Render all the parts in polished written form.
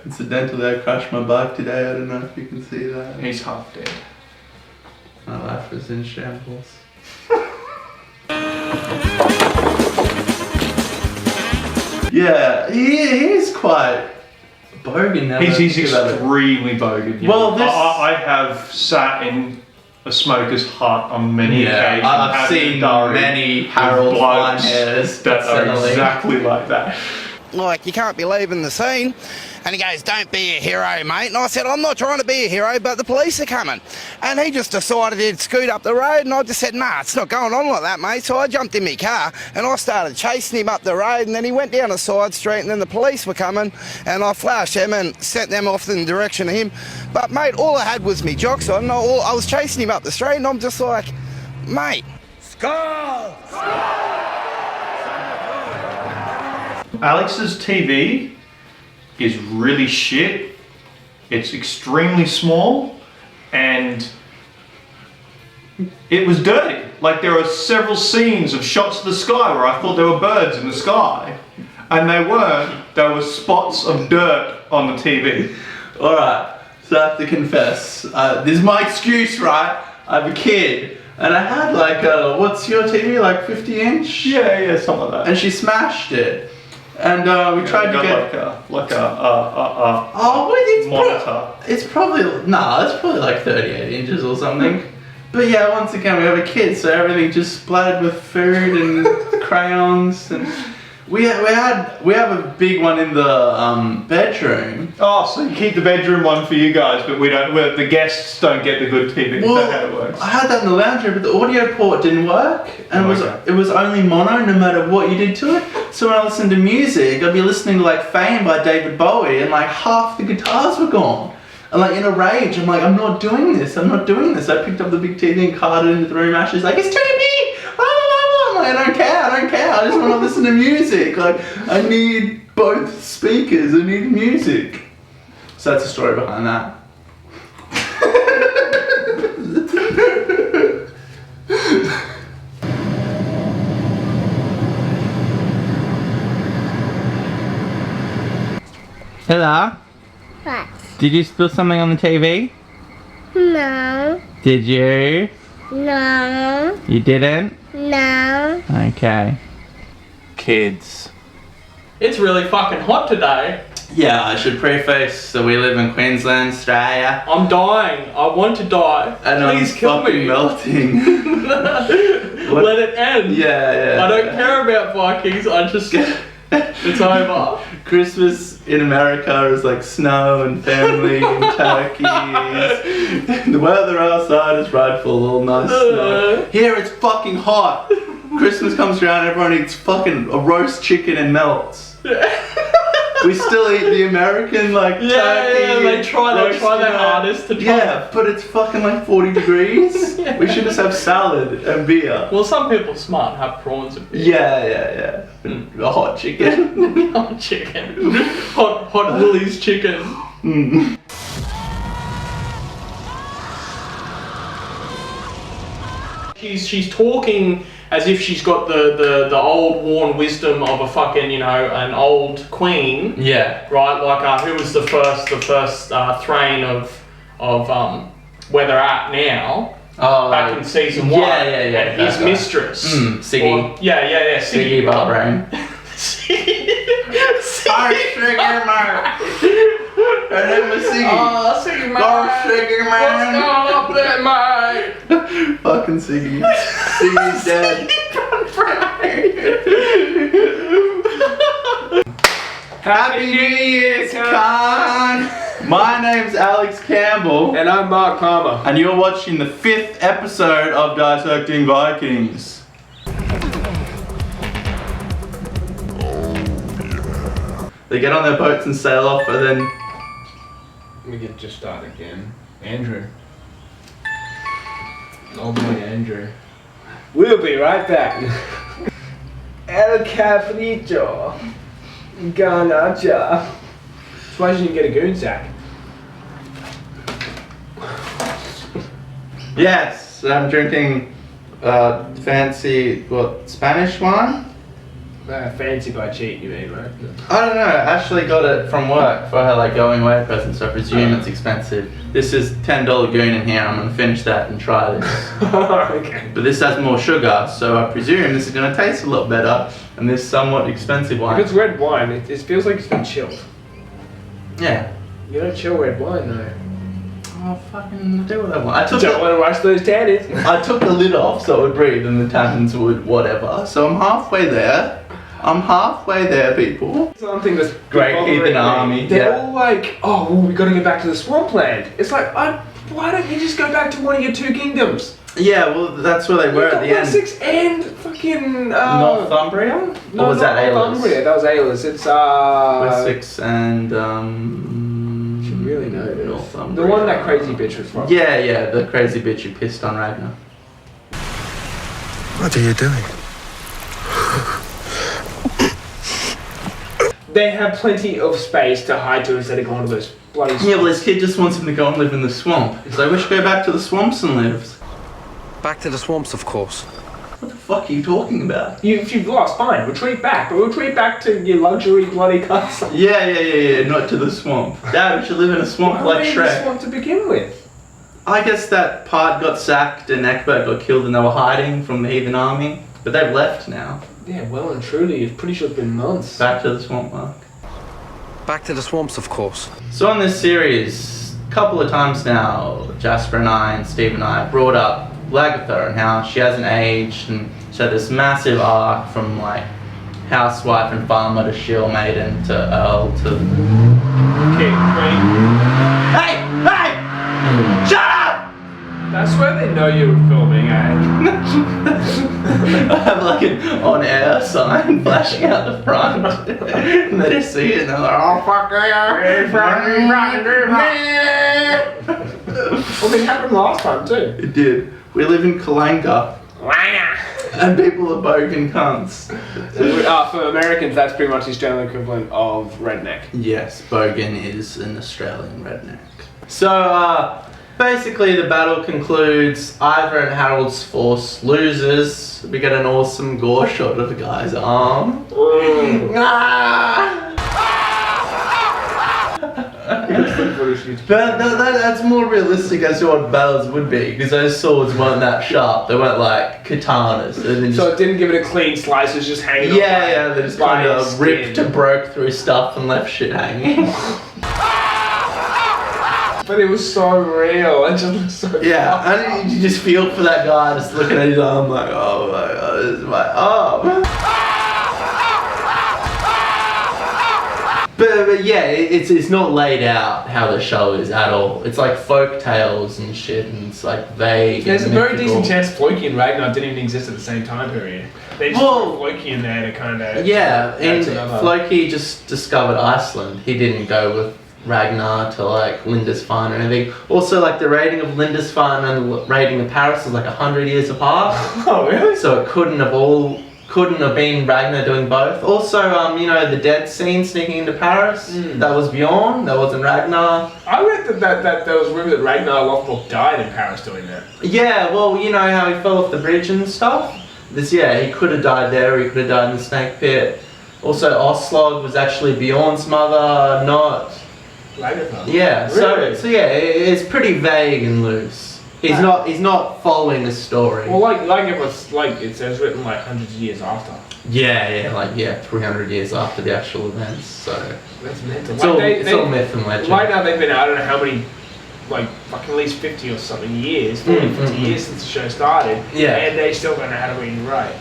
Incidentally, I crashed my bike today. I don't know if you can see that. He's half dead. My life is in shambles. Yeah, he is quite bogan now. He's extremely bogan. Yeah. Well, this... I have sat in a smoker's hut on many occasions. I've seen many Harold fine hairs that are exactly like that. Like, you can't be leaving the scene. And he goes, don't be a hero, mate. And I said, I'm not trying to be a hero, but the police are coming. And he just decided he'd scoot up the road, and I just said, nah, it's not going on like that, mate. So I jumped in my car, and I started chasing him up the road, and then he went down a side street, and then the police were coming, and I flashed them and sent them off in the direction of him. But, mate, all I had was me jocks on. I was chasing him up the street, and I'm just like, mate, Skull! Alex's TV is really shit. It's extremely small, and it was dirty. Like, there are several scenes of shots of the sky where I thought there were birds in the sky, and they weren't. There were spots of dirt on the TV. Alright, so I have to confess, this is my excuse, right? I have a kid, and I had like what's your TV, like 50-inch? Yeah, something like that. And she smashed it. And we tried to get monitor. It's probably like 38 inches or something. But yeah, once again we have a kid, so everything just splattered with food and crayons, and we have a big one in the bedroom. Oh, so you keep the bedroom one for you guys, but the guests don't get the good TV. Well, is that how it works? I had that in the lounge room, but the audio port didn't work, and it was only mono no matter what you did to it. So when I listened to music, I'd be listening to like Fame by David Bowie, and like half the guitars were gone. And like in a rage, I'm like, I'm not doing this. I picked up the big TV and carted it into the room. Ashley's like, it's too big. I'm like, I don't care. I just want to listen to music. Like, I need both speakers. I need music. So that's the story behind that. Hello? What? Did you spill something on the TV? No. Did you? No. You didn't? No. Okay. Kids. It's really fucking hot today. Yeah, I should preface that we live in Queensland, Australia. I'm dying. I want to die. And Please I'm kill fucking me. melting. Let it end. Yeah. I don't care about Vikings. I just... It's over. Christmas in America is like snow and family and turkeys. The weather outside is rightful, all nice snow. Here it's fucking hot. Christmas comes around, everyone eats fucking a roast chicken and melts. We still eat the American like turkey. Yeah, they try their hardest to try. Yeah, but it's fucking like 40 degrees. Yeah. We should just have salad and beer. Well, some people are smart and have prawns and beer. Yeah. A hot chicken. Hot chicken. Hot Woolies chicken. Mm. She's talking as if she's got the old worn wisdom of a fucking, an old queen. Yeah. Right, like who was the first Thrain of where they're at now. Back in season 1. Yeah. And his mistress. Siggy. Yeah. Siggy Buttbrain. Sugar Mark. Her name was Siggy. Oh, Siggy Mark. Sugar Mark. What's going up there, mate? Fucking Siggy. Siggy's dead. Happy New Year, Con! My name's Alex Campbell. And I'm Mark Palmer. And you're watching the 5th episode of Dissecting Vikings. They get on their boats and sail off, and then... We can just start again. Andrew. Oh boy, Andrew. We'll be right back. El Capriccio. Ganacha. Surprised you didn't get a goon sack. Yes, I'm drinking fancy, Spanish wine? Fancy by cheat, you mean, right? I don't know. Ashley got it from work for her like going away present, so I presume it's expensive. This is $10 goon in here. I'm gonna finish that and try this. Okay. But this has more sugar, so I presume this is gonna taste a lot better than this somewhat expensive one. If it's red wine, it feels like it's been chilled. Yeah. You don't chill red wine, though. Oh, fucking do what I want. Don't want to rush those tannins. I took the lid off so it would breathe and the tannins would whatever. So I'm halfway there. People. Something that's Great bothering heathen me. army. They're Yeah. all like, oh, well, we got to go back to the swampland. It's like, why don't you just go back to one of your two kingdoms? Yeah, well, that's where they were at the end. Wessex and fucking Northumbria? No, Or was that Aelus? Northumbria. That was Aelus. It's Wessex and You should really know this. Northumbria. The one that crazy bitch was from. Yeah, the crazy bitch who pissed on Ragnar. What are you doing? They have plenty of space to hide to instead of going to those bloody. Yeah, well, this kid just wants him to go and live in the swamp. So we should go back to the swamps and live. Back to the swamps, of course. What the fuck are you talking about? If you've lost, fine, retreat back. But retreat back to your luxury bloody castle. Yeah, not to the swamp. Dad, we should live in a swamp Why like would they Shrek. just want to begin with? I guess that part got sacked and Eckbert got killed and they were hiding from the heathen army. But they've left now. Yeah, well and truly, it's pretty sure it's been months. Back to the swamp, Mark. Back to the swamps, of course. So on this series, a couple of times now, Jasper and I and Steve and I brought up Lagertha and how she hasn't aged and she had this massive arc from like housewife and farmer to shield maiden to earl to... King, right? Hey! Shut up! That's where they know you're filming, eh? I have like an on-air sign flashing out the front. And they just see it and they're like, oh fuck yeah! Well, it happened last time too. It did. We live in Kalanka. And people are bogan cunts. For Americans, that's pretty much the Australian equivalent of redneck. Yes, bogan is an Australian redneck. So, basically the battle concludes, Ivor and Harold's force loses. We get an awesome gore shot of the guy's arm. But that's more realistic as to what battles would be, because those swords weren't that sharp. They weren't like katanas. So it didn't give it a clean slice, it was just hanging off. Yeah, they just by kind of its ripped skin. and broke through stuff and left shit hanging. But it was so real, it just looked so Yeah, and you just feel for that guy just looking at his arm like, oh my god, this is my arm. But yeah, it's not laid out how the show is at all. It's like folk tales and shit, and it's like vague. There's a and very mythical. decent chance Floki and Ragnar didn't even exist at the same time period. They just Well, put Floki in there to kind of... Yeah, and Floki just discovered Iceland. He didn't go with Ragnar to like Lindisfarne or anything. Also, like the rating of Lindisfarne and the rating of Paris is like 100 years apart. Oh, really? So it couldn't have been Ragnar doing both. Also, you know, the dead scene sneaking into Paris, that was Bjorn, that wasn't Ragnar. I read that there was rumor that Ragnar Lothbrok died in Paris doing that. Yeah, well, you know how he fell off the bridge and stuff? He could have died there, he could have died in the snake pit. Also, Oslog was actually Bjorn's mother, not... Ragnar? Yeah, Really? so yeah, it's pretty vague and loose. He's not following the story. Well, like it was, like it says written like hundreds of years after. Yeah, 300 years after the actual events, so... That's mental. It's all myth and legend. Right now they've been, I don't know how many, like fucking at least 50 or something years, 40, 50 years since the show started. Yeah. And they still don't know how to read and write.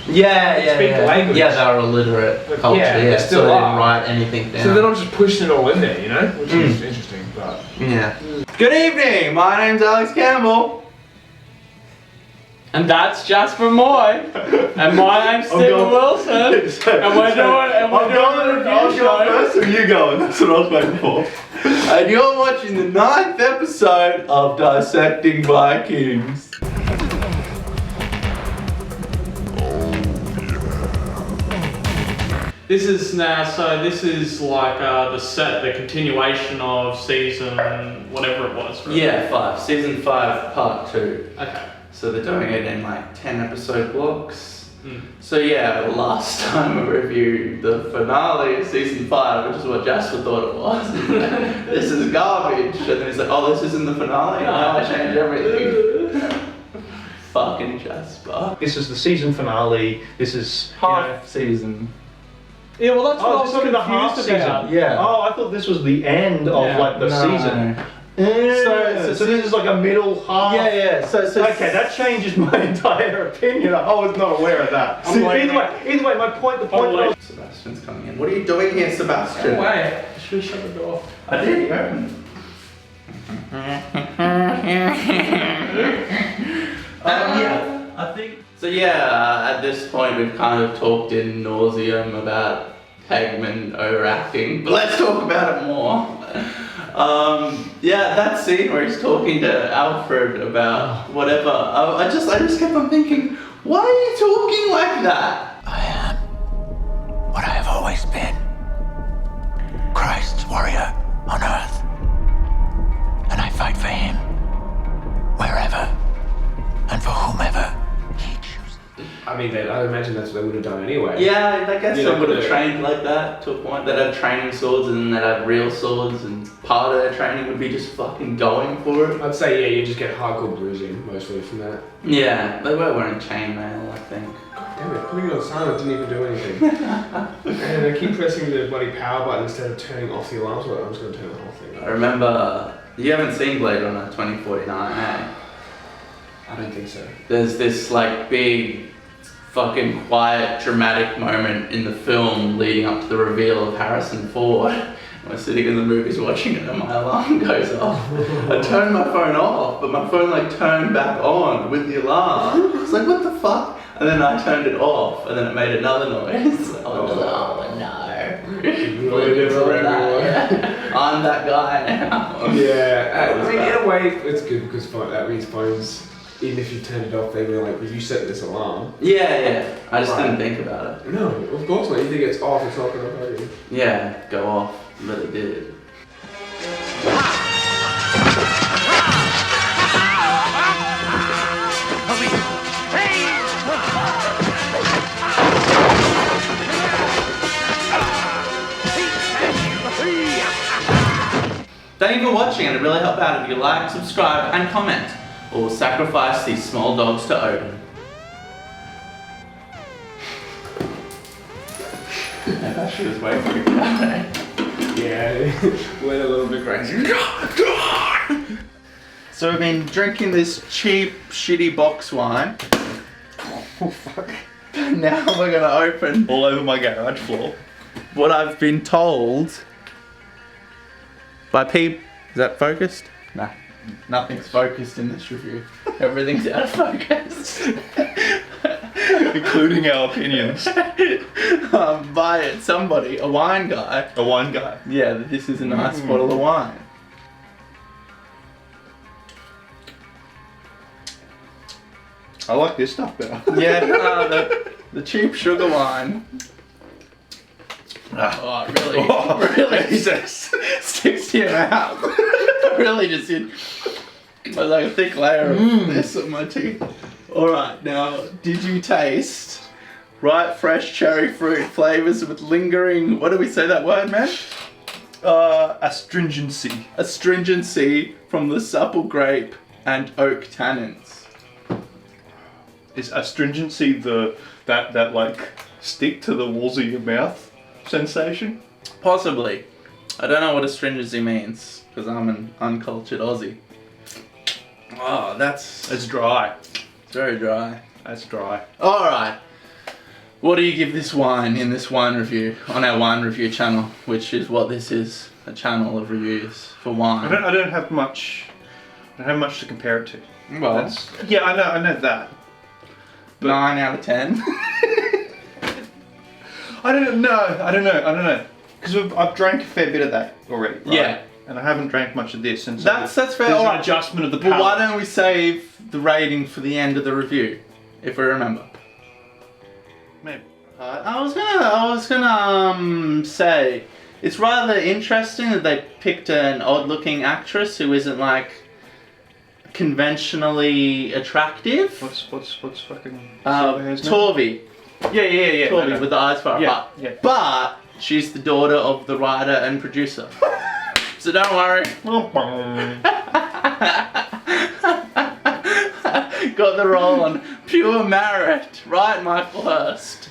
Yeah. speak the language. Yeah, they were illiterate But culture, yeah, yeah, they so still they didn't are. write anything down. So they're not just pushing it all in there, you know? Which is interesting, but... Yeah. Good evening, my name's Alex Campbell. And that's Jasper Moy. And my name's Stephen Wilson. And we're doing a review show. First, or you going? That's what I was waiting for. And you're watching the 9th episode of Dissecting Vikings. This is like the continuation of season whatever it was. Right? Yeah, 5. Season 5, part 2. Okay. So they're doing it in like 10 episode blocks. So yeah, last time we reviewed the finale of season 5, which is what Jasper thought it was. This is garbage. And then he's like, oh, this isn't the finale? Now I changed everything. Fucking Jasper. This is the season finale. This is Half season. Yeah, well, that's what I was this is the half confused season. about. Yeah. Oh, I thought this was the end of like the season. So this is like a middle half. Yeah. So Okay, that changes my entire opinion. I was not aware of that. I'm like- Either way, my point. The point. that I was- Sebastian's coming in. What are you doing here, Sebastian? Go away. Should we shut the door? I did. You opened. Yeah, I think. So yeah, at this point we've kind of talked in nauseum about Hagman overacting, but let's talk about it more. Yeah, that scene where he's talking to Alfred about whatever. I just kept on thinking, why are you talking like that? I am what I have always been. Christ's warrior on earth. And I fight for him. Wherever. And for whomever he chooses. I mean, I imagine that's what they would have done anyway. Yeah, I guess You they know, would have the- trained like that to a point. They'd have training swords and then they'd have real swords, and part of their training would be just fucking going for it. I'd say, yeah, you just get hardcore bruising mostly from that. Yeah, they were wearing chainmail, I think. Damn it, putting it on silent didn't even do anything. And I keep pressing the bloody power button instead of turning off the alarms. Well, I'm just going to turn the whole thing I off. remember, you haven't seen Blade Runner 2049, eh? I don't think so. There's this like big, fucking quiet, dramatic moment in the film leading up to the reveal of Harrison Ford. We're sitting in the movies watching it and my alarm goes off. I turned my phone off, but my phone like turned back on with the alarm. I was like, what the fuck? And then I turned it off, and then it made another noise. Oh no. Ruined it for everyone. Yeah. I'm that guy now. Yeah, I mean, bad. in a way, it's good because that means phones, even if you turned it off, they were like, "Did you set this alarm?" Yeah. I just Right. didn't think about it. No, of course not. You think it's off, it's not going to hurt you. Yeah, go off, but it did. Thank you for watching, and it really helped out if you like, subscribe, and comment, or sacrifice these small dogs to Odin. I thought she was waiting for me to die. Yeah, went a little bit crazy. So we've been drinking this cheap, shitty box wine. Oh fuck! Now we're gonna open All over my garage floor. what I've been told by Is that focused? Nah, nothing's focused in this review. Everything's out of focus. Including our opinions. By somebody, a wine guy. A wine guy. Yeah, this is a nice bottle of wine. I like this stuff better. Yeah, the cheap sugar wine. Oh, really Jesus. sticks to your mouth. Really just in like a thick layer of this on my teeth. Alright, now, did you taste ripe fresh cherry fruit flavors with lingering, what do we say that word, man? Astringency. Astringency from the supple grape and oak tannins. Is astringency that like stick to the walls of your mouth sensation? Possibly. I don't know what astringency means, because I'm an uncultured Aussie. Oh, It's dry. it's very dry. That's dry. Alright. What do you give this wine in this wine review on our wine review channel, which is what this is, a channel of reviews for wine. I don't have much. I don't have much to compare it to. Well, Yeah, I know that. 9 out of 10. I don't know. Because I've drank a fair bit of that already. Right? Yeah. And I haven't drank much of this, and so That's fair. there's an Alright. adjustment of the But palate. why don't we save the rating for the end of the review, if we remember? Maybe. I was gonna say it's rather interesting that they picked an odd-looking actress who isn't like conventionally attractive. What's fucking? Torvi. Yeah. Corby no. with the eyes for a Yeah, heart. yeah. But she's the daughter of the writer and producer. So don't worry. Got the role on pure merit, right, Michael Hurst?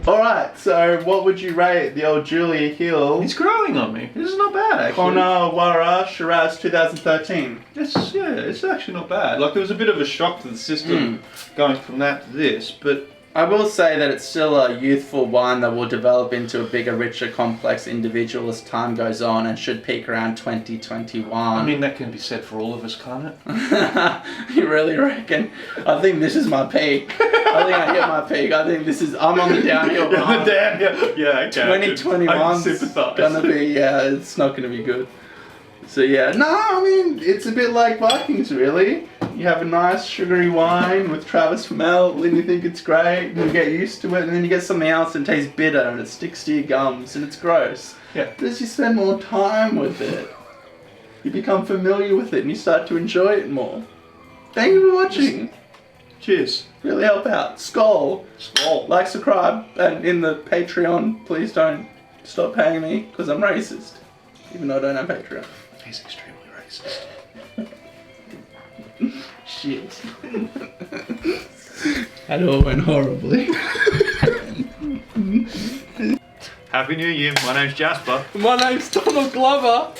Alright, so what would you rate the old Julia Hill? He's growing on me. This is not bad, actually. Connor Wara Shiraz 2013. It's actually not bad. Like, there was a bit of a shock to the system going from that to this, but I will say that it's still a youthful wine that will develop into a bigger, richer, complex individual as time goes on and should peak around 2021. I mean, that can be said for all of us, can't it? You really reckon? I think this is my peak. I think I hit my peak. I think I'm on the downhill path. Yeah, okay. 2021 is gonna be, it's not gonna be good. So yeah, no, I mean, it's a bit like Vikings, really. You have a nice sugary wine with Travis Flamel, and you think it's great, and you get used to it, and then you get something else and it tastes bitter, and it sticks to your gums, and it's gross. Yeah. But as you spend more time with it, you become familiar with it, and you start to enjoy it more. Thank you for watching. Cheers. Really help out. Skull. Skull. Like, subscribe, and in the Patreon, please don't stop paying me, because I'm racist. Even though I don't have Patreon. He's extremely racist. Shit. That all went horribly. Happy New Year. My name's Jasper. My name's Donald Glover.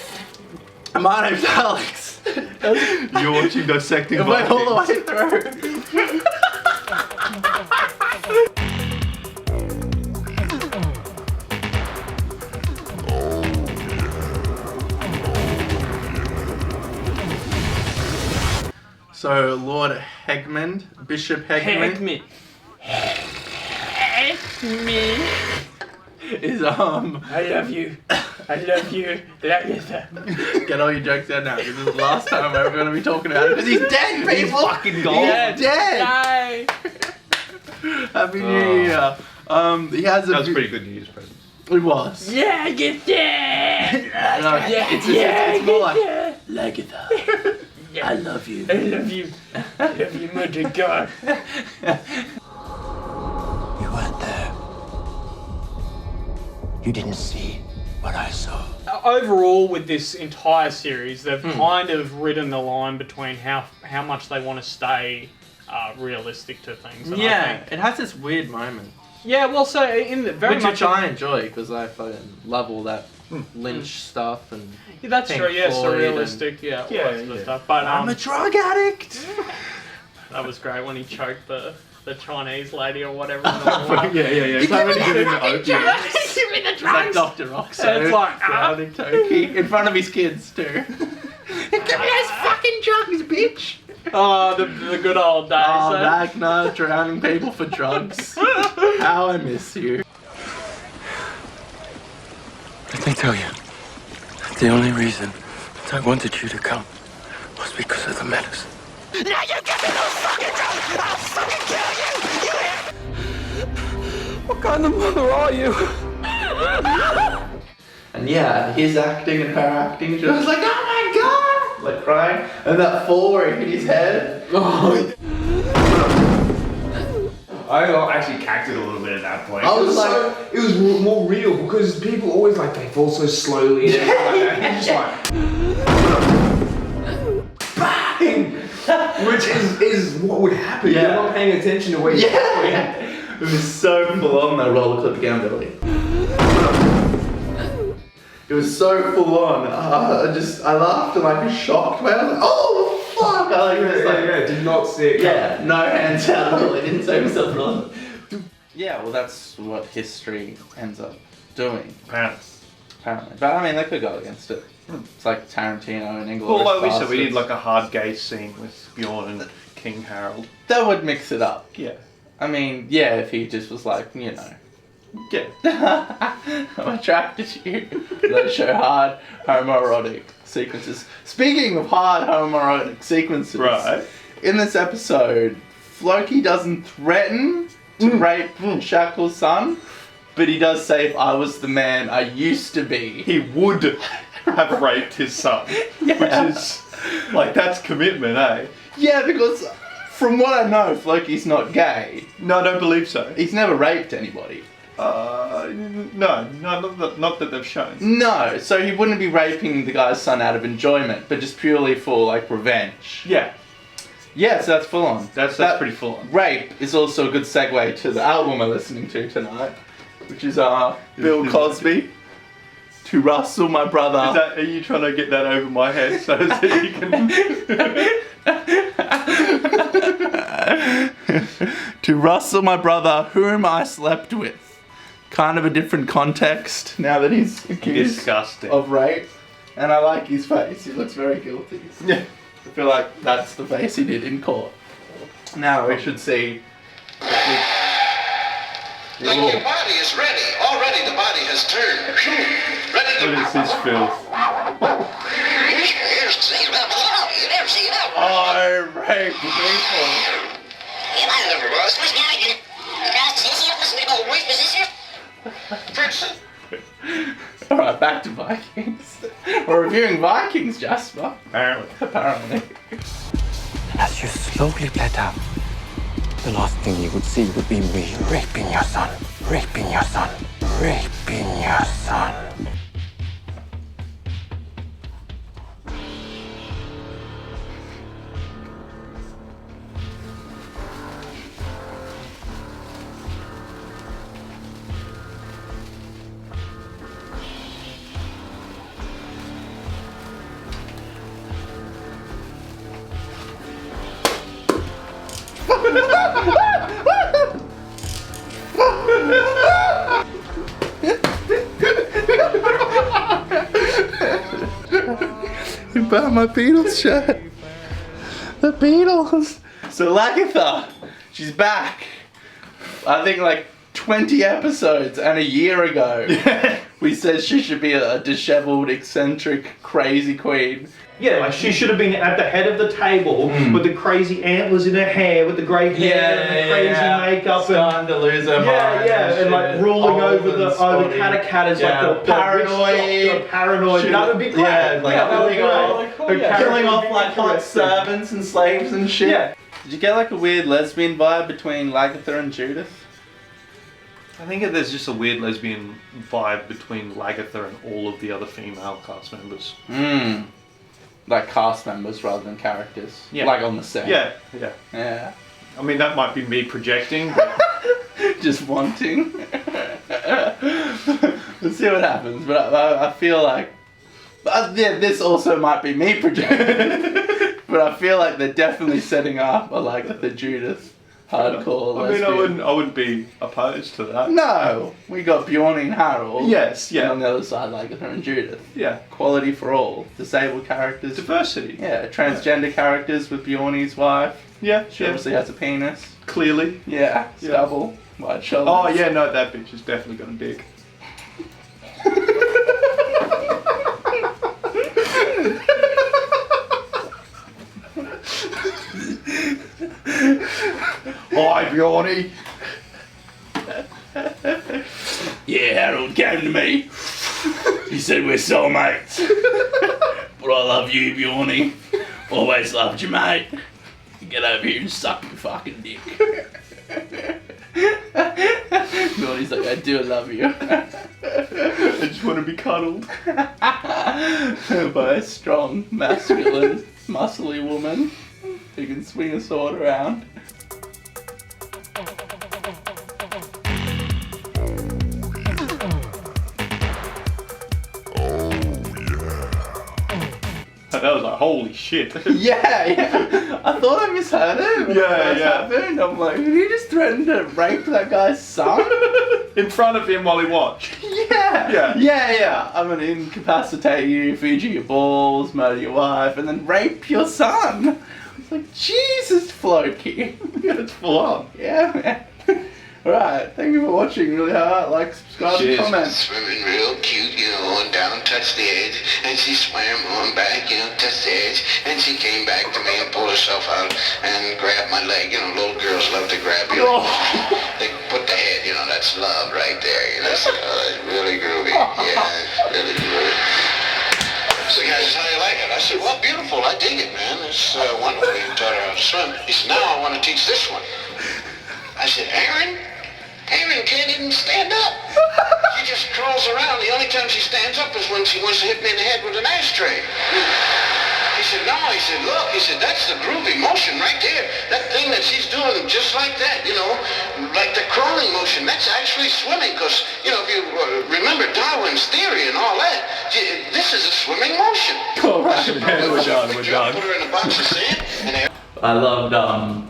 My name's Alex. You're watching Dissecting It went all the Vikings. way through. So, Lord Hegmund, Bishop Hegmund, is I love you. I love you. get all your jokes out now, because this is the last time we're ever going to be talking about it, because he's dead, people! He's fucking gone. He's dead! Happy New Year. He has a... That was a pretty good New Year's present. It was. Yeah, get dead. No, it's more like that. I love you. I love you. I love you, mother God. You weren't there. You didn't see what I saw. Overall, with this entire series, they've kind of ridden the line between how much they want to stay realistic to things. And I think, it has this weird moment. yeah, well, so in the very much Which I enjoy, because I fucking love all that Lynch stuff and... yeah, that's Pink true. Yeah, Floyd surrealistic. Yeah, all that sort of stuff. But I'm a drug addict! that was great when he choked the Chinese lady or whatever. In the water. Yeah. So many giving the opiates. Give me the It's like drugs. Dr. Oxo. It's like, drowning Toki in front of his kids, too. Give me those fucking drugs, bitch! Oh, the good old days. Oh, eh? Ragnar drowning people for drugs. How I miss you. Let me tell you, the only reason that I wanted you to come was because of the menace. Now you give me those fucking drugs! I'll fucking kill you! What kind of mother are you? And yeah, his acting and her acting, she was like, oh my god! Like crying. And that fall where he hit his head. I actually cacked it a little bit at that point. I was like... it was more real because people always like they fall so slowly and everything like that. And just like bang, which is what would happen. Yeah. You're not paying attention to where you're going. It was so full on, that roller coaster gamble. It was so full on. I laughed and like was shocked. Man. I was like, oh fuck! I Did not see it. Yeah, no hands out at all. He didn't save himself at all. Yeah, well, that's what history ends up doing, apparently. But I mean, they could go against it. It's like Tarantino and Inglourious Well, like we said, we Basterds. did like a hard gaze scene with Bjorn and King Harold. That would mix it up. Yeah. I mean, yeah, if he just was like, you know, Yeah. I'm attracted to you. Let's show hard homoerotic sequences. Speaking of hard homoerotic sequences, Right. in this episode, Floki doesn't threaten to rape Shackle's son, but he does say, if I was the man I used to be. He would have raped his son. Yeah. Which is, like, that's commitment, eh? Yeah, because from what I know, Floki's not gay. No, I don't believe so. He's never raped anybody. No, not that they've shown. No, so he wouldn't be raping the guy's son out of enjoyment, but just purely for, like, revenge. Yeah, Yeah, so that's full on. that's pretty full on. Rape is also a good segue to the album we're listening to tonight, which is Bill Cosby. To Russell, my brother. Are you trying to get that over my head so that you can... To Russell, my brother, whom I slept with. Kind of a different context now that he's accused Disgusting. of rape. And I like his face. He looks very guilty. Yeah. I feel like that's the face he did in court. Now we should see. Like your body is ready. Already the body has turned. Ready to... What is this filth? Oh, rape people. Alright, back to Vikings. We're reviewing Vikings, Jasper. Apparently. As you slowly bled out, the last thing you would see would be me raping your son, raping your son, raping your son. You bought my Beatles shirt. The Beatles. So Lagatha, she's back. I think like 20 episodes and a year ago we said she should be a disheveled, eccentric, crazy queen. Yeah, like she should have been at the head of the table with the crazy antlers in her hair, with the grey hair and the crazy makeup, starting to lose her mind. and like ruling over the Katakat like the paranoid. the paranoid. That would be great. Yeah, like that would be great. killing off like hot servants and slaves and shit. Yeah. Did you get like a weird lesbian vibe between Lagatha and Judith? I think that there's just a weird lesbian vibe between Lagatha and all of the other female cast members. Like cast members rather than characters. Yeah. Like on the set. Yeah. I mean, that might be me projecting, but... Just wanting. Let's see what happens. But I feel like... this also might be me projecting. But I feel like they're definitely setting up like the Judith hardcore I mean, lesbian. I wouldn't be opposed to that. No! We got Bjorn and Harold. Yes, yeah. And on the other side, Lagatha and Judith. Yeah. Quality for all. Disabled characters. Diversity. Yeah, transgender characters with Bjorn's wife. Yeah, She obviously has a penis. Clearly. Yeah, stubble. White shoulders. Oh, yeah, no, that bitch has definitely got a dick. Hi, Bjorny. Yeah, Harold came to me. He said we're soulmates. But I love you, Bjorny. Always loved you, mate. Get over here and suck your fucking dick. Bjorny's like, I do love you. I just want to be cuddled. By a strong, masculine, muscly woman who can swing a sword around. That was like, holy shit. Yeah. I thought I misheard it when it first Yeah. happened. I'm like, did he just threaten to rape that guy's son? In front of him while he watched. Yeah. I'm gonna incapacitate you, feed you your balls, murder your wife, and then rape your son. It's like, Jesus, Floki. It's full on. Yeah, man. Alright, thank you for watching really hard. Like, subscribe, and comment. Swimming real cute, and down, touched the edge, and she swam on back, touched the edge, and she came back to me and pulled herself out and grabbed my leg. Little girls love to grab you. They put the head, that's love right there. So, it's really groovy. Yeah, really groovy. So guys, how do you like it? said, well, beautiful. I dig it, man. It's wonderful you taught her how to swim. He said, now I want to teach this one. I said, Aaron can't even stand up. She just crawls around. The only time she stands up is when she wants to hit me in the head with an ashtray. He said, no. He said, look. He said, that's the groovy motion right there. That thing that she's doing just like that, you know, like the crawling motion. That's actually swimming because, you know, if you remember Darwin's theory and all that, this is a swimming motion. All right, man. We're done. Put her in a box of sand and I loved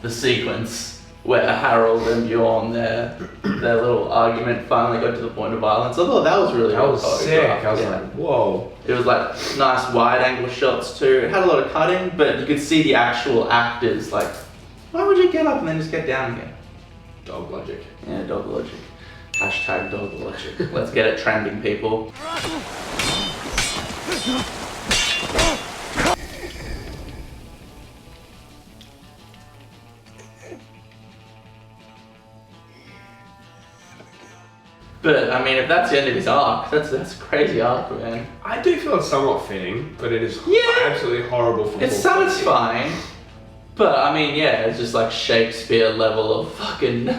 the sequence where Harold and Bjorn, their little argument finally got to the point of violence. I thought that was really That was well sick. choreographed, I was yeah. like, whoa. It was like nice wide angle shots too. It had a lot of cutting, but you could see the actual actors like, why would you get up and then just get down again? Dog logic. Yeah, dog logic. Hashtag dog logic. Let's get it trending, people. But I mean, if that's the end of his arc, that's a crazy arc, man. I do feel it's somewhat fitting, but it is absolutely horrible for It's satisfying, but I mean, yeah, it's just like Shakespeare level of fucking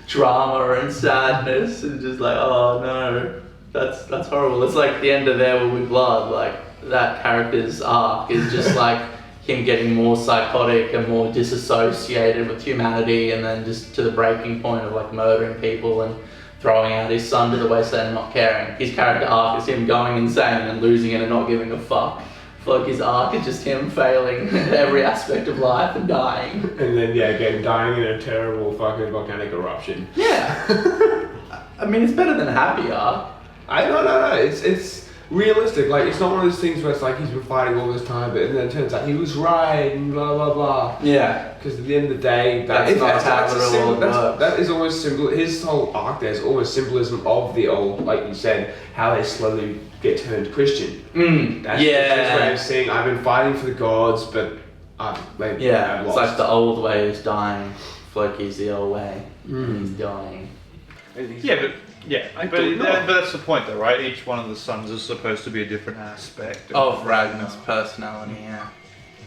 drama and sadness, and just like, oh no, that's horrible. It's like the end of There Will Be Blood. Like that character's arc is just like him getting more psychotic and more disassociated with humanity, and then just to the breaking point of like murdering people and throwing out his son to the wasteland and not caring. His character arc is him going insane and losing it and not giving a fuck. I feel like his arc is just him failing at every aspect of life and dying. And then, yeah, again, dying in a terrible fucking volcanic eruption. Yeah. I mean, it's better than a happy arc. No. It's realistic. Like, it's not one of those things where it's like he's been fighting all this time, but then it turns out he was right and blah, blah, blah. Yeah. Because at the end of the day, that is almost symbol. His whole arc there is almost symbolism of the old, like you said, how they slowly get turned Christian. That's his way of saying, I've been fighting for the gods, but I've lost. It's like the old way is dying. Floki's the old way. He's dying. But that's the point, though, right? Each one of the sons is supposed to be a different aspect of Ragnar's personality. Yeah.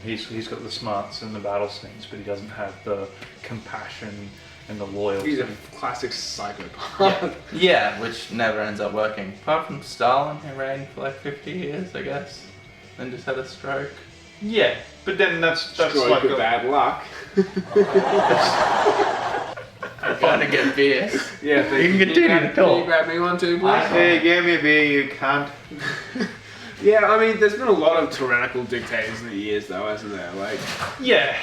He's got the smarts and the battle scenes, but he doesn't have the compassion and the loyalty. He's a classic psychopath. Yeah, which never ends up working. Apart from Stalin, who reigned for like 50 years, I guess, then just had a stroke. Yeah, but then that's stroke like with bad luck. I'm gonna get beer. Yeah, you can continue to talk. Can you grab me one too, please? Hey, give me a beer, you cunt. Yeah, I mean, there's been a lot of tyrannical dictators in the years, though, hasn't there? Like, yeah.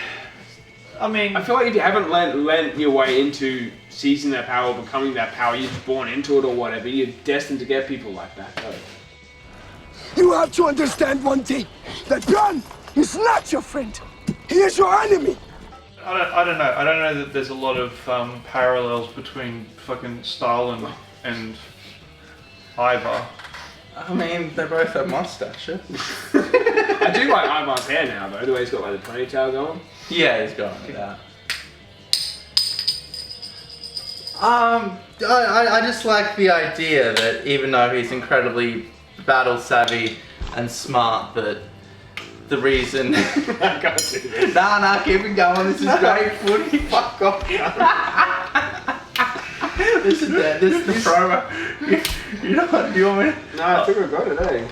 I mean, I feel like if you haven't lent your way into seizing that power, or becoming that power, you're just born into it or whatever, you're destined to get people like that, though. You have to understand one thing, that Bjorn is not your friend. He is your enemy. I don't know. I don't know that there's a lot of parallels between fucking Stalin and Ivar. I mean, they both have mustaches. I do like Ivar's hair now, though, the way he's got like the ponytail going. Yeah, he's going with that. I just like the idea that even though he's incredibly battle savvy and smart, that the reason... I can't see this. Nah, keep it going, this is great footy, fuck off. This is the promo. You know what, do you want me to... No, I think I got it, eh?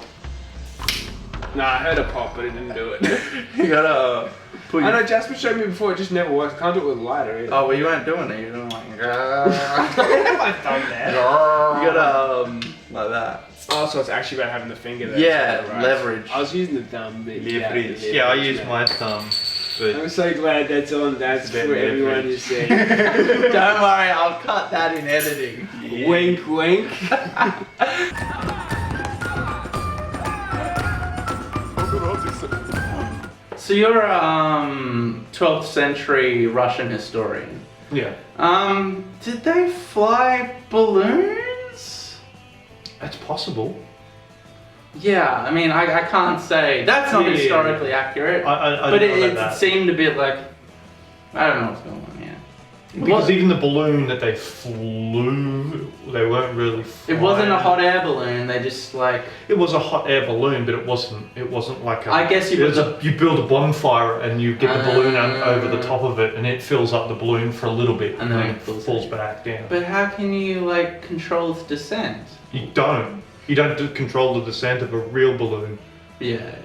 No, I heard a pop, but it didn't do it. You gotta... I know, Jasper showed me before, it just never works. I can't do it with a lighter either. Oh, well, you weren't doing it, you were doing like... I've done that. You gotta, like that. Oh, so it's actually about having the finger there. Yeah, right. leverage. I was using the thumb bit. Leverage. Yeah, I use my thumb. But I'm so glad that's on. That's for everyone to see. Don't worry, I'll cut that in editing. Yeah. Wink, wink. So you're a 12th century Russian historian. yeah, Did they fly balloons? that's possible. Yeah, I mean, I can't say. That's not Yeah. historically accurate. I but don't know it about that. seemed a bit like, I don't know what's going on, yeah. Because even the balloon that they flew, they weren't really flying. It wasn't a hot air balloon. They just like. It was a hot air balloon, but it wasn't like a. I guess you build a bonfire and you get the balloon out over the top of it, and it fills up the balloon for a little bit, and then it falls back down. But how can you like control its descent? You don't. You don't control the descent of a real balloon. Yeah.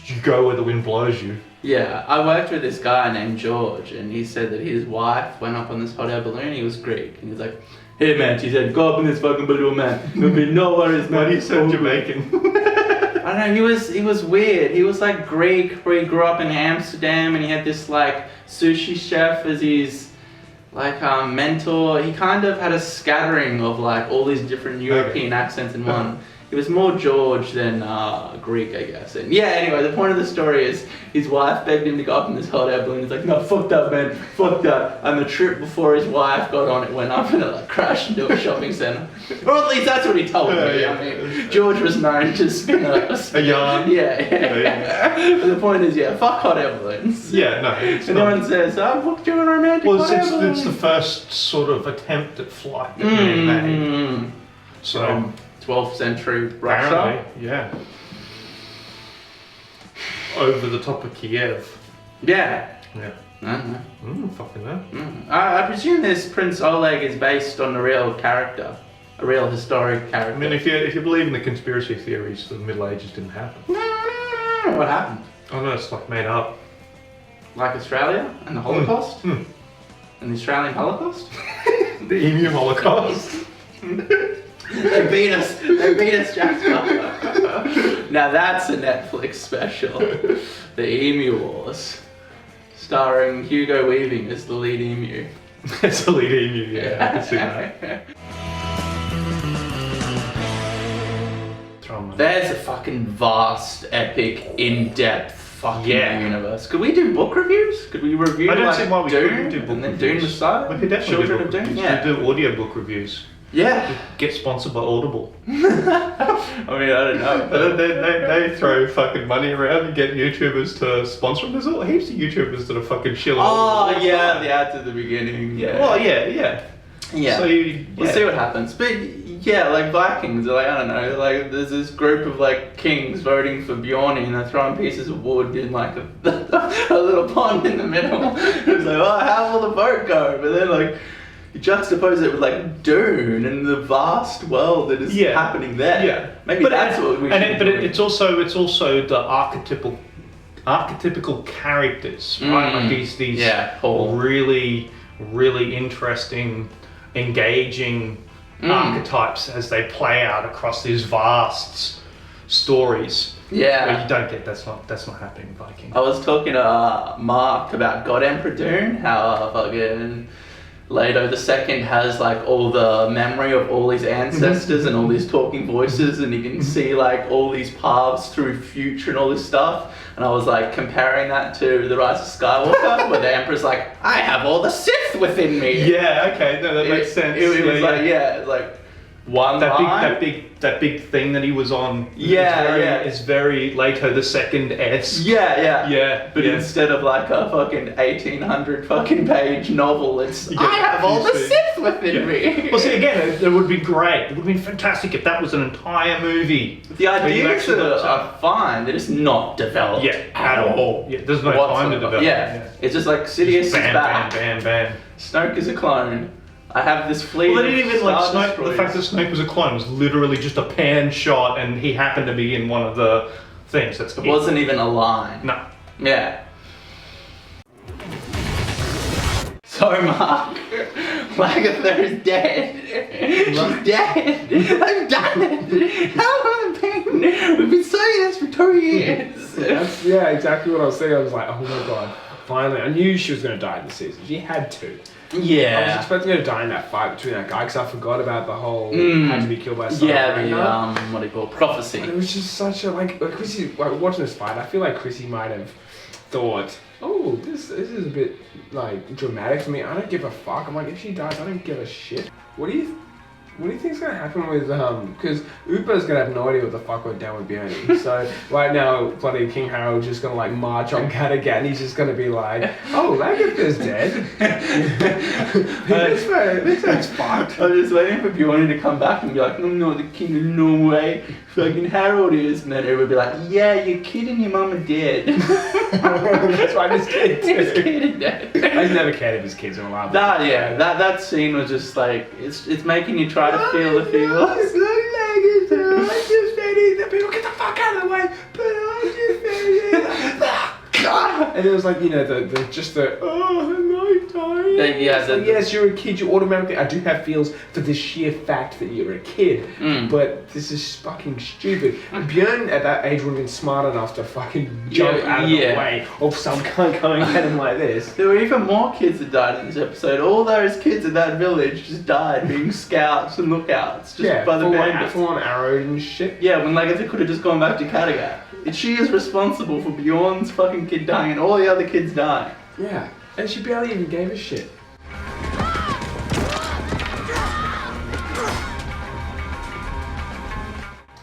You go where the wind blows you. Yeah, I worked with this guy named George, and he said that his wife went up on this hot air balloon. He was Greek, and he's like, "Hey man," she said, "go up in this fucking balloon, man. There'll be no worries, man." Why do you sound Jamaican? I don't know. He was weird. He was like Greek, where he grew up in Amsterdam, and he had this like sushi chef as his like mentor. He kind of had a scattering of like all these different European accents in one. He was more George than Greek, I guess. And yeah, anyway, the point of the story is his wife begged him to go up in this hot air balloon. He's like, "No, fuck that, man, fuck that." And the trip before his wife got on it went up and it like crashed into a shopping centre. Or at least that's what he told me. Yeah. I mean, George was known to spin a yarn. Yeah. But the point is, yeah, fuck hot air balloons. Yeah, no. It's and not. everyone says, "Oh, fuck doing romantic hot air balloon." It's the first sort of attempt at flight that man made. So. 12th century Russia. Apparently, yeah. Over the top of Kiev. Yeah. Yeah. I don't know. Fucking hell. I presume this Prince Oleg is based on a real character, a real historic character. I mean, if you believe in the conspiracy theories, the Middle Ages didn't happen. What happened? Oh no, it's like made up. Like Australia and the Holocaust? And the Australian Holocaust? The Emu Holocaust. They beat us, Jasper. Now that's a Netflix special. The Emu Wars. Starring Hugo Weaving as the lead emu. It's the lead emu, yeah, I can see that. There's a fucking vast, epic, in-depth fucking universe. Could we do book reviews? Could we review I don't like see why we Dune couldn't do book and then reviews. Dune Messiah? We could definitely Children do of book Dune? reviews. Yeah. We do audio book reviews. Yeah. Get sponsored by Audible. I mean, I don't know. They throw fucking money around and get YouTubers to sponsor them. There's all heaps of YouTubers that are fucking shilling. Oh, yeah, the ads at the beginning. Yeah. Well, yeah. Yeah. So we'll see what happens. But yeah, like Vikings, like I don't know, like there's this group of like kings voting for Bjorni and they're throwing pieces of wood in like a little pond in the middle. It's like, oh, how will the vote go? But then like you juxtapose it with like Dune and the vast world that is happening there. Yeah. Maybe that's what we should do. It's also the archetypical characters, right? Like these really, really interesting, engaging archetypes as they play out across these vast stories. Yeah. Where you don't get that's not happening in Viking. I was talking to Mark about God Emperor Dune, how fucking Leto II has like all the memory of all his ancestors and all these talking voices, and you can see like all these paths through future and all this stuff. And I was like comparing that to The Rise of Skywalker, where the Emperor's like, I have all the Sith within me. Yeah, okay, no, that makes sense. It was like one that big thing that he was on. It's very Leto II-esque. Yeah. But instead of like a fucking 1800 fucking page novel, it's I have all the Sith within me. Well, see, again, it would be great. It would be fantastic if that was an entire movie. The ideas are fine. They're just not developed. At all. Yeah, there's no time to develop. Yeah. It's just like Sidious is back. Bam. Snoke is a clone. I have this fleet. Well, they didn't even like Star Snoke. Destroyers. The fact that Snoke was a clone was literally just a pan shot, and he happened to be in one of the things. It wasn't even a line. No. Yeah. So Mark, Lagatha is dead. She's dead. I've done it. How long have I been? We've been saying this for 2 years. That's exactly what I was saying. I was like, oh my god, finally. I knew she was going to die in the season. She had to. Yeah. I was expecting her to die in that fight between that guy because I forgot about the whole had to be killed by someone. Yeah, what do you call it? Prophecy. And it was just such a like Chrissy. Like, watching this fight, I feel like Chrissy might have thought, oh, this is a bit like dramatic for me. I don't give a fuck. I'm like, if she dies, I don't give a shit. What do you What do you think's gonna happen with because Upa's gonna have no idea what the fuck went down with Björn. So right now, bloody King Harold's just gonna like march on Kattegat and he's just gonna be like, "Oh, Lagertha's dead." That's fucked. I was just waiting for Bjorn to come back and be like, "I'm not the king of Norway. Fucking Harold is," and then everyone would be like, "Yeah, your kid and your mum are dead." That's right, his kid too. His kid is dead. He's never cared if his kids are alive. That scene was just like it's making you try to feel the feels. I just ready. The people get the fuck out of the way. But I just ready. And it was like, you know, the night time. Yes, you're a kid. You automatically. I do have feels for the sheer fact that you're a kid. But this is fucking stupid. Björn at that age would have been smart enough to fucking jump out of the way of some cunt coming at him like this. There were even more kids that died in this episode. All those kids in that village just died being scouts and lookouts just by the bandits. Full on arrows and shit. Yeah, when Lagertha could have just gone back to Kattegat. She is responsible for Bjorn's fucking kid dying and all the other kids dying. Yeah, and she barely even gave a shit.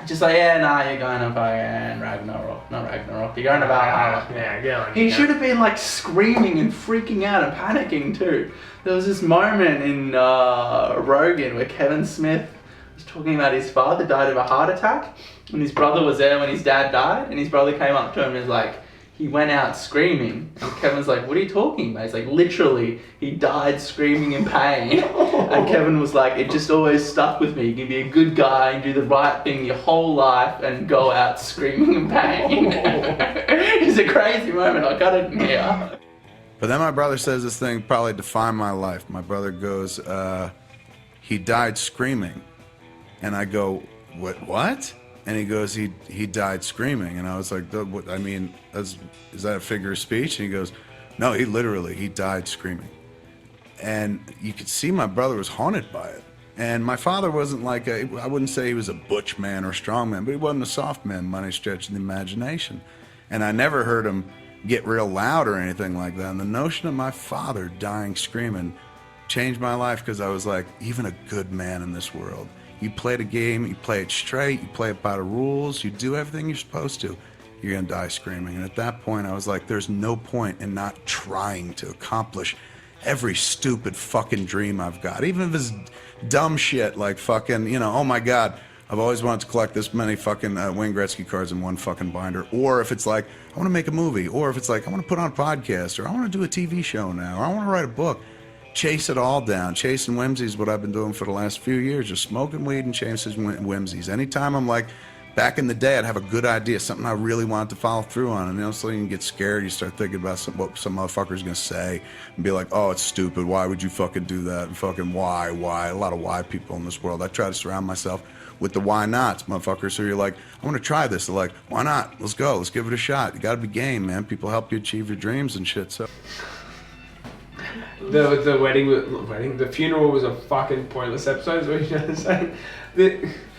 Just like, yeah, nah, you're going to fucking Ragnarok. Not Ragnarok, you're going to Valhalla. Yeah, go on. He should have been like screaming and freaking out and panicking too. There was this moment in Rogan where Kevin Smith was talking about his father died of a heart attack. And his brother was there when his dad died, and his brother came up to him and was like, he went out screaming. And Kevin's like, what are you talking about? He's like, literally, he died screaming in pain. And Kevin was like, it just always stuck with me. You can be a good guy and do the right thing your whole life and go out screaming in pain. It's a crazy moment. I got it in here. But then my brother says this thing probably defined my life. My brother goes, he died screaming. And I go, what? And he goes, he died screaming. And I was like, I mean, is that a figure of speech? And he goes, no, he died screaming. And you could see my brother was haunted by it. And my father wasn't like, I wouldn't say he was a butch man or a strong man, but he wasn't a soft man by any stretch of the imagination. And I never heard him get real loud or anything like that. And the notion of my father dying screaming changed my life, because I was like, even a good man in this world, you play the game, you play it straight, you play it by the rules, you do everything you're supposed to, you're gonna die screaming. And at that point, I was like, there's no point in not trying to accomplish every stupid fucking dream I've got. Even if it's dumb shit like fucking, you know, oh my God, I've always wanted to collect this many fucking Wayne Gretzky cards in one fucking binder. Or if it's like, I wanna make a movie. Or if it's like, I wanna put on a podcast. Or I wanna do a TV show now. Or I wanna write a book. Chase it all down. Chasing whimsies is what I've been doing for the last few years. Just smoking weed and chasing whimsies. Anytime I'm like, back in the day, I'd have a good idea, something I really wanted to follow through on, and you know, so you can get scared. You start thinking about what some motherfucker's gonna say, and be like, "Oh, it's stupid. Why would you fucking do that?" And fucking why? A lot of why people in this world. I try to surround myself with the why nots, motherfuckers. So you're like, "I want to try this." They're like, "Why not? Let's go. Let's give it a shot." You got to be game, man. People help you achieve your dreams and shit. So. The funeral was a fucking pointless episode, is what you're trying to say.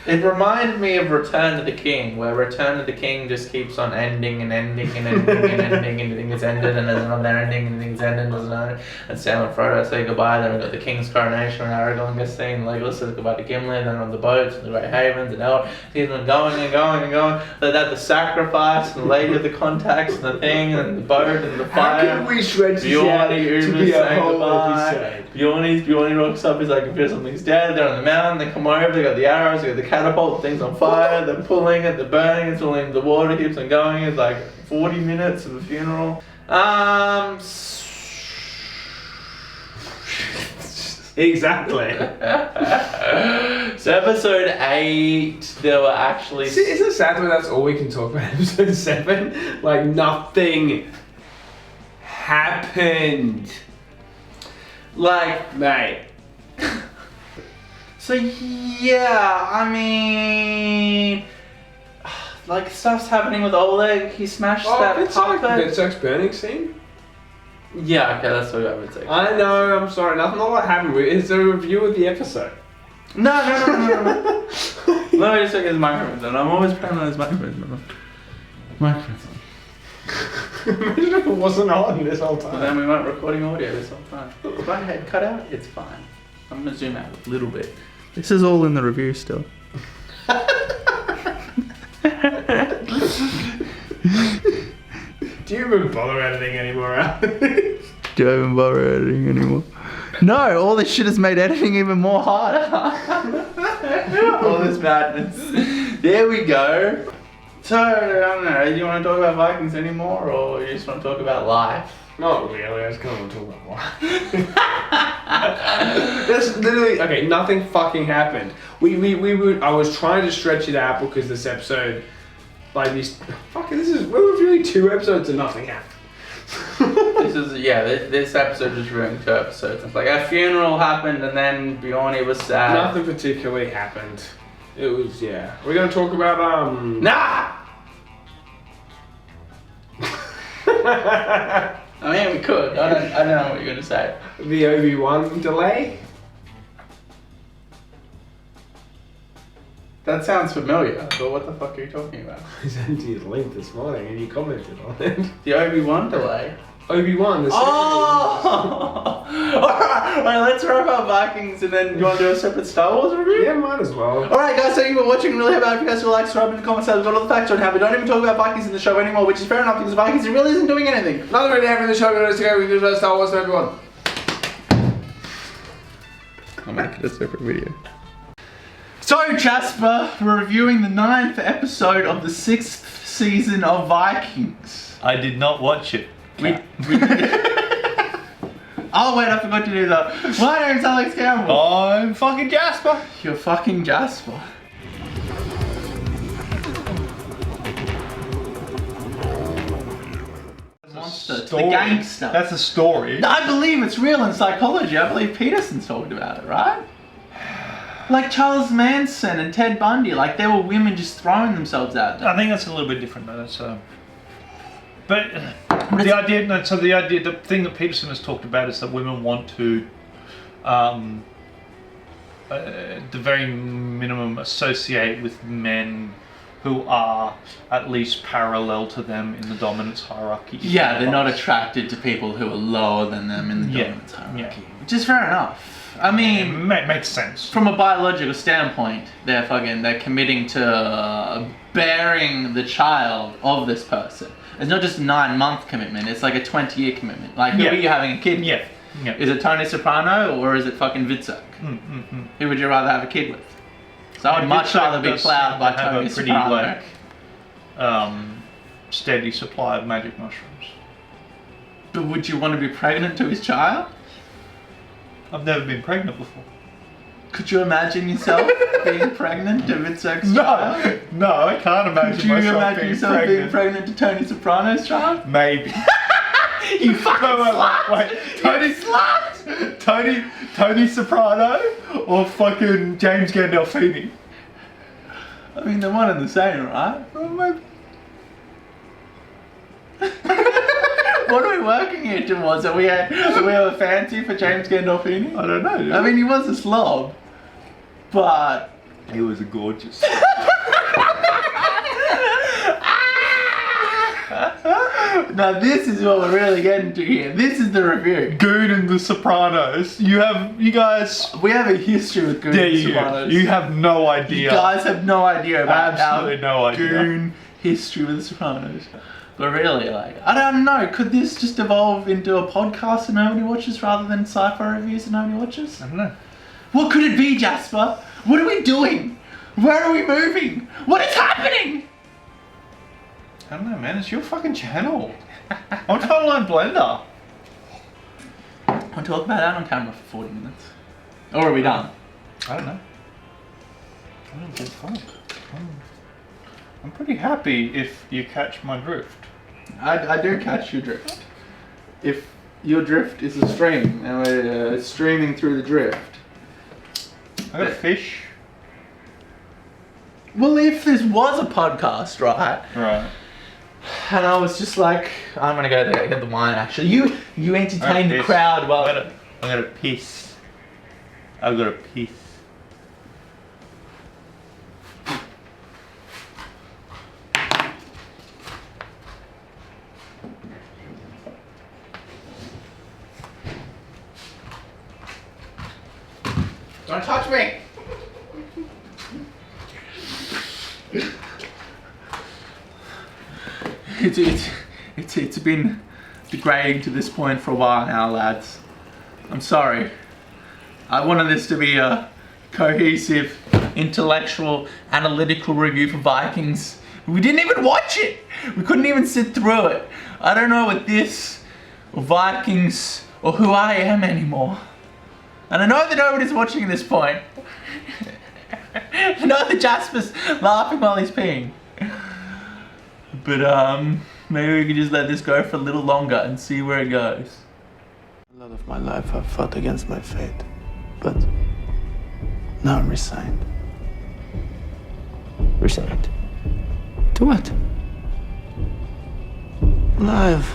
It reminded me of Return of the King, where Return of the King just keeps on ending and ending and ending and ending, and things ended, and there's another ending, and things ended, and there's another. And Sam and Frodo say goodbye, then we got the King's coronation, and Aragorn gets seen, Legolas says goodbye to Gimli, then on the boats, and the Great Havens, and Elrond, keeps on going and going and going. Then that the sacrifice, and the Lady of the Contacts, and the thing, and the boat, and the fire. How can we stretch this out to be a whole episode? Bjorn rocks up, he's like, if something's dead, they're on the mountain, they come over, they got the arrows, they got the catapult, the thing's on fire, they're pulling it, they're burning, it's all in the water, keeps on going, it's like 40 minutes of a funeral. Exactly. So episode 8, there were actually... Isn't it sad that that's all we can talk about episode 7? Like, nothing happened. Like, mate. So yeah, I mean, like stuff's happening with Oleg. He smashed that puppet. Bitsuck's burning scene. Yeah, okay, that's what I would say. I know. I'm sorry. Nothing. Not what happened. It's a review of the episode. No. Let me just check his microphone's on. I'm always praying on his microphone's on. Microphone's on. Imagine if it wasn't on this whole time. Well, then we weren't recording audio this whole time. If my head cut out, it's fine. I'm gonna zoom out a little bit. This is all in the review still. Do you even bother editing anymore out? Do I even bother editing anymore? No, all this shit has made editing even more harder. All this madness. There we go. So, I don't know, do you want to talk about Vikings anymore, or you just want to talk about life? Not really, I just kind of want to talk about life. That's literally, okay, nothing fucking happened. I was trying to stretch it out because this episode, like this we're really 2 episodes and nothing happened. This episode was really 2 episodes. It's like a funeral happened and then Bjorny was sad. Nothing particularly happened. It was, yeah. We're gonna talk about, Nah! I mean, we could. I don't know what you're gonna say. The Obi-Wan delay? That sounds familiar, but what the fuck are you talking about? I sent you the link this morning and you commented on it. The Obi-Wan delay? Obi-Wan, the series. Oh! Alright, let's wrap up Vikings and then you want to do a separate Star Wars review? Yeah, might as well. Alright guys, thank you for watching. Really hope you guys will like, subscribe in the comments. We've got all the facts on how we don't even talk about Vikings in the show anymore, which is fair enough because Vikings really isn't doing anything. Nothing really happened in the show, but let's go. We can do Star Wars for everyone. I'll make it a separate video. So Jasper, we're reviewing the 9th episode of the 6th season of Vikings. I did not watch it. Oh wait, I forgot to do that. My name's Alex Campbell. I'm fucking Jasper. You're fucking Jasper. Monster, to the gangster. That's a story. I believe it's real in psychology. I believe Peterson's talked about it, right? Like Charles Manson and Ted Bundy, like there were women just throwing themselves out there. I think that's a little bit different though. That's but the idea, the thing that Peterson has talked about is that women want to, the very minimum, associate with men who are at least parallel to them in the dominance hierarchy. Yeah, they're not attracted to people who are lower than them in the dominance hierarchy. Which is fair enough. I mean, makes sense. From a biological standpoint, they're committing to bearing the child of this person. It's not just a 9-month commitment, it's like a 20-year commitment. Like, who are you having a kid with? Yeah. Is it Tony Soprano or is it fucking Witzek? Who would you rather have a kid with? So I would much rather be plowed by Tony Soprano. Steady supply of magic mushrooms. But would you want to be pregnant to his child? I've never been pregnant before. Could you imagine yourself being pregnant to Witzek's child? No, I can't imagine Could you imagine yourself being pregnant to Tony Soprano's child? Maybe. You fucking slut! Wait. Tony Soprano or fucking James Gandolfini? I mean, they're one and the same, right? Well, maybe. What are we working here towards? Do we have a fancy for James Gandolfini? I don't know. I mean, he was a slob, but he was a gorgeous. Now this is what we're really getting to here. This is the review. Goon and the Sopranos. We have a history with Goon and the Sopranos. You have no idea. You guys have no idea about absolutely no idea. Goon history with the Sopranos. But really, like, I don't know, could this just evolve into a podcast that nobody watches rather than sci-fi reviews that nobody watches? I don't know. What could it be, Jasper? What are we doing? Where are we moving? What is happening? I don't know, man. It's your fucking channel. I'm trying to learn Blender. I'll talk about that on camera for 40 minutes. Or are we done? I don't know. I don't give a fuck. I'm pretty happy if you catch my drift. I do catch your drift. If your drift is a stream and we're streaming through the drift. I got a fish. Well, if this was a podcast, right? Right. And I was just like, I'm gonna go there, get the wine. Actually, you entertain the crowd while I gotta piss. I've got to piss. Don't touch me. It's been degrading to this point for a while now, lads. I'm sorry. I wanted this to be a cohesive, intellectual, analytical review for Vikings. We didn't even watch it. We couldn't even sit through it. I don't know what this, or Vikings, or who I am anymore. And I know that nobody's watching at this point. I know that Jasper's laughing while he's peeing. But maybe we could just let this go for a little longer and see where it goes. A lot of my life I've fought against my fate, but now I'm resigned. Resigned? To what? I've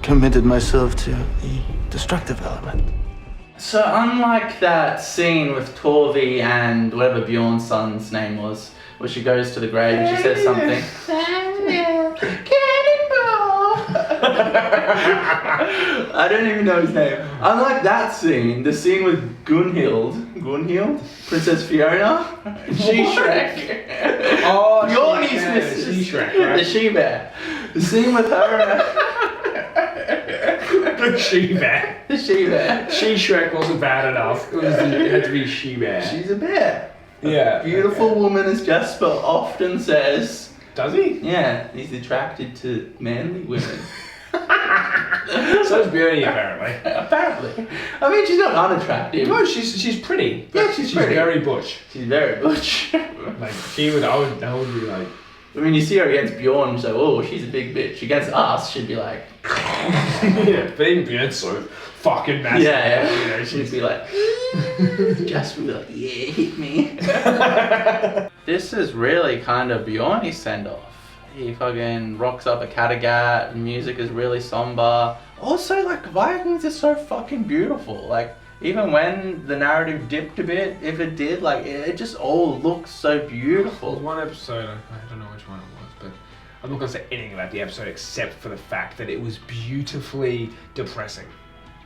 committed myself to the destructive element. So unlike that scene with Torvi and whatever Bjorn's son's name was, where she goes to the grave and she says something. I don't even know his name. Unlike that scene, the scene with Gunhild, Princess Fiona, She-Shrek. Oh, Bjorny's sister, She-Shrek, right? the she-bear. The scene with her. The she-bear. The she-bear. She-Shrek wasn't bad enough. It had to be she-bear. She's a bear. Yeah. A beautiful woman, as Jasper often says. Does he? Yeah, he's attracted to manly women. So is Bjorny, apparently. Apparently. I mean, she's not unattractive. No, she's pretty. Yeah, she's pretty. Very butch. She's very butch. Like, I would be like... I mean, you see her against Bjorn, so, oh, she's a big bitch. Against us, she'd be like... Yeah, but even Bjorn's so fucking massive. Yeah. You know, She'd be like... Just be like, yeah, hit me. This is really kind of Bjorny's send-off. He fucking rocks up a Kattegat, music is really somber. Also, like, Vikings is so fucking beautiful. Like, even when the narrative dipped a bit, if it did, like, it just all looks so beautiful. There was one episode, I don't know which one it was, but I'm not going to say anything about the episode except for the fact that it was beautifully depressing.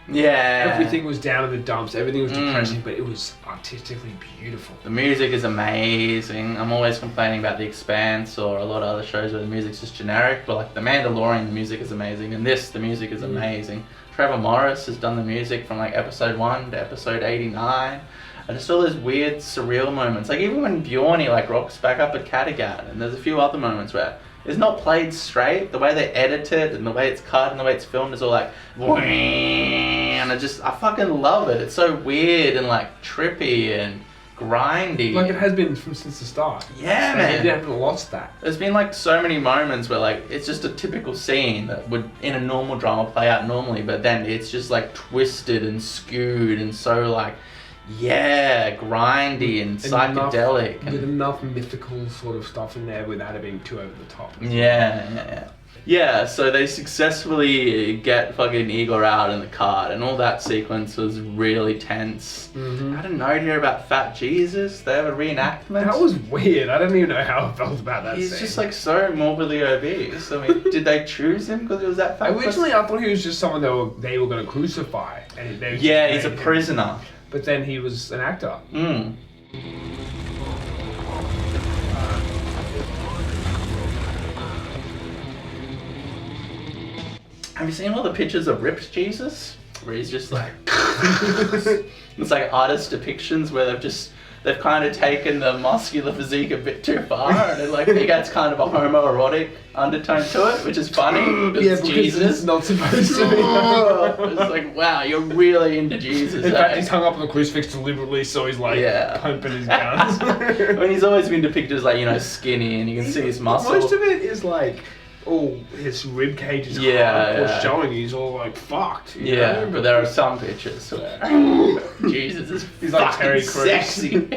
Yeah. Everything was down in the dumps, everything was depressing, but it was artistically beautiful. The music is amazing. I'm always complaining about The Expanse or a lot of other shows where the music's just generic, but like The Mandalorian, the music is amazing, and this, the music is amazing. Trevor Morris has done the music from like episode 1 to episode 89. And just all those weird, surreal moments. Like even when Bjorny like rocks back up at Kattegat, and there's a few other moments where it's not played straight. The way they edit it and the way it's cut and the way it's filmed is all like, and I fucking love it. It's so weird and like trippy and grindy. Like it has been since the start. Yeah, like, man. They haven't lost that. There's been like so many moments where like it's just a typical scene that would in a normal drama play out normally, but then it's just like twisted and skewed and so like, yeah, grindy and psychedelic. With enough mythical sort of stuff in there without it being too over the top. Yeah, so they successfully get fucking Igor out in the cart, and all that sequence was really tense. I didn't know here about Fat Jesus. They have a reenactment. That was weird. I don't even know how I felt about that He's scene. just like so morbidly obese. I mean, did they choose him because he was that fat? Originally, I thought he was just someone they were going to crucify. And they he's a prisoner. But then he was an actor. Have you seen all the pictures of ripped Jesus? Where he's just like... It's like artist depictions where they've kind of taken the muscular physique a bit too far, and it gets kind of a homoerotic undertone to it, which is funny. Yeah, because Jesus. it's not supposed to be. It's like, wow, you're really into Jesus. In fact, he's hung up on the crucifix deliberately, so he's like pumping his guns. I mean, he's always been depicted as like, you know, skinny, and you can see his muscle. Most of it is like, his rib cage is showing. He's all like fucked. You know? But there are some pictures where Jesus is he's like Terry Crews. Sexy.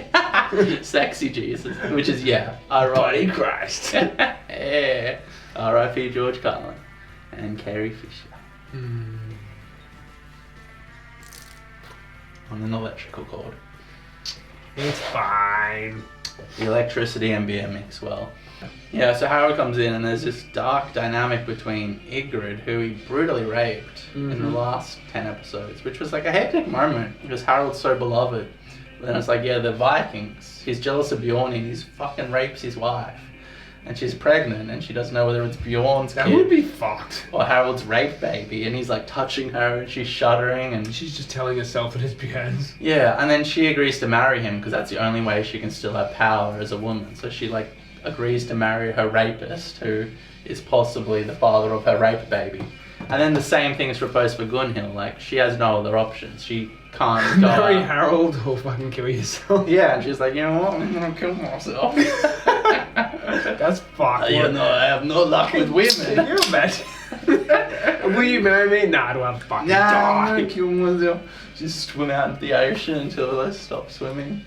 Sexy Jesus, which is ironic. Christ. Yeah. R.I.P. George Carlin and Carrie Fisher. On an electrical cord. It's fine. The electricity and beer mix well. Yeah, so Harold comes in and there's this dark dynamic between Ygritte, who he brutally raped in the last 10 episodes, which was like a hectic moment because Harold's so beloved. But then it's like, the Vikings, he's jealous of Bjorn and he fucking rapes his wife. and she's pregnant, and she doesn't know whether it's Bjorn's That kid would be fucked. or Harold's rape baby, and he's like touching her, and she's shuddering, and She's just telling herself it is Bjorn's. yeah, and then she agrees to marry him because that's the only way she can still have power as a woman. So she like agrees to marry her rapist, who is possibly the father of her rape baby. And then the same thing is proposed for Gunhild. Like, she has no other options. She can't go Marry out. Harold or fucking kill yourself. Yeah, and she's like, you know what? I'm gonna kill myself. That's fucked. You know, I have no luck with women. Can you imagine? Will you marry me? Nah, I don't want to fucking Nah, I'm die. gonna kill myself. Just swim out into the ocean until I stop swimming.